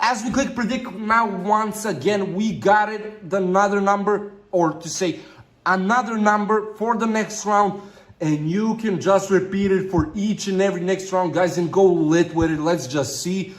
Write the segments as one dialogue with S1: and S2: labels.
S1: as we click predict now, once again, we got it, another number, or to say another number for the next round. And you can just repeat it for each and every next round, guys, and go lit with it. Let's just see.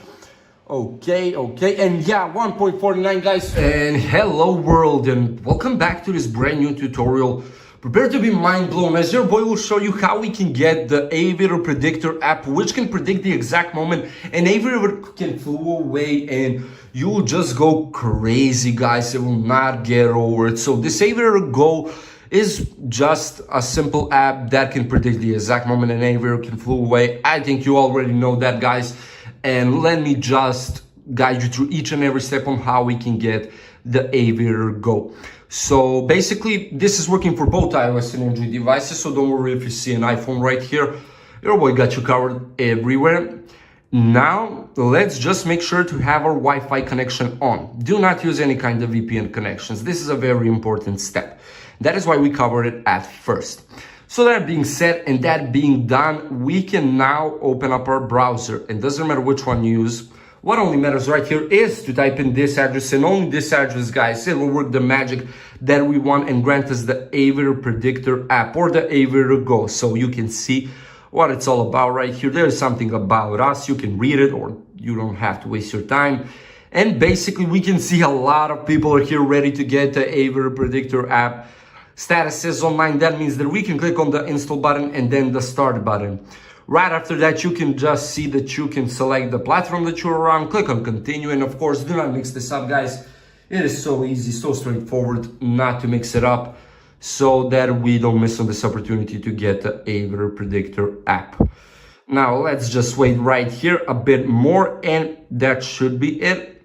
S1: Okay, and yeah, 1.49, guys. And hello world, and welcome back to this brand new tutorial. Prepare to be mind blown, as your boy will show you how we can get the Aviator Predictor app, which can predict the exact moment an aviator can flew away, and you will just go crazy, guys. It will not get over it. So this Aviator Go is just a simple app that can predict the exact moment an aviator can flew away. I think you already know that, guys. And let me just guide you through each and every step on how we can get the Aviator Go. So basically, this is working for both iOS and Android devices. So don't worry if you see an iPhone right here. Your boy got you covered everywhere. Now, let's just make sure to have our Wi-Fi connection on. Do not use any kind of VPN connections. This is a very important step. That is why we covered it at first. So that being said and that being done, we can now open up our browser. And doesn't matter which one you use. What only matters right here is to type in this address, and only this address, guys. It will work the magic that we want and grant us the Aviator Predictor app or the Aviator Go. So you can see what it's all about right here. There's something about us. You can read it, or you don't have to waste your time. And basically, we can see a lot of people are here ready to get the Aviator Predictor app. Status says online. That means that we can click on the install button and then the start button. Right after that, you can just see that you can select the platform that you're on, click on continue, and of course, do not mix this up, guys. It is so easy, so straightforward not to mix it up, so that we don't miss on this opportunity to get the Aviator Predictor app. Now, let's just wait right here a bit more, and that should be it.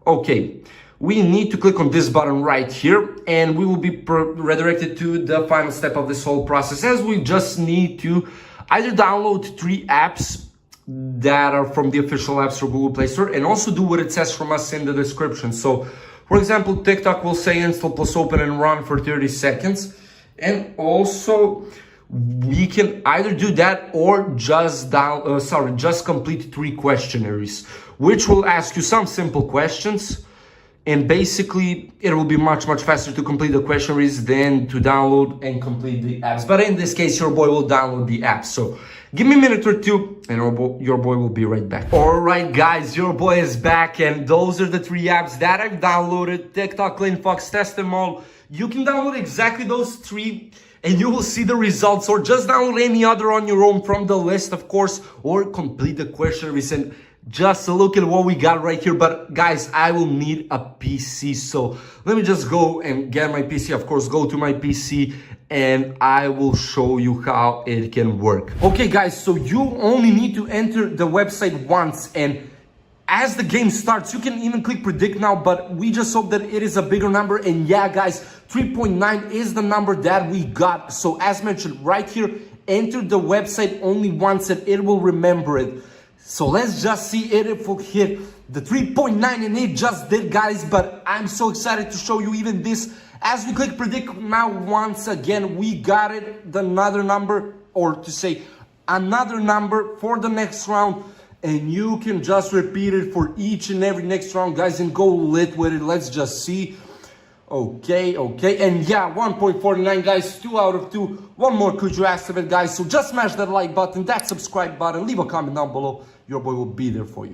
S1: Okay. We need to click on this button right here, and we will be redirected to the final step of this whole process, as we just need to either download 3 apps that are from the official apps for Google Play Store, and also do what it says from us in the description. So, for example, TikTok will say install plus open and run for 30 seconds. And also, we can either do that or just just complete 3 questionnaires, which will ask you some simple questions. And basically, it will be much faster to complete the questionnaires than to download and complete the apps. But in this case, your boy will download the apps. So give me a minute or two, and your boy will be right back. All right, guys, your boy is back, and those are the 3 apps that I've downloaded. TikTok, CleanFox, test them all. You can download exactly those 3, and you will see the results, or just download any other on your own from the list, of course, or complete the questionnaires. And just look at what we got right here. But guys, I will need a PC, so let me just go and get my PC. Of course, go to my PC and I will show you how it can work. Okay, guys, so you only need to enter the website once, and as the game starts, you can even click predict now, but we just hope that it is a bigger number. And yeah, guys, 3.9 is the number that we got. So as mentioned right here, enter the website only once and it will remember it. So let's just see it if we'll hit the 3.9, and it just did, guys. But I'm so excited to show you even this. As we click predict now, once again, we got it, another number, or to say another number for the next round. And you can just repeat it for each and every next round, guys, and go lit with it. Let's just see. Okay, and yeah, 1.49, guys, 2 out of 2. One more could you ask of it, guys. So just smash that like button, that subscribe button, leave a comment down below. Your boy will be there for you.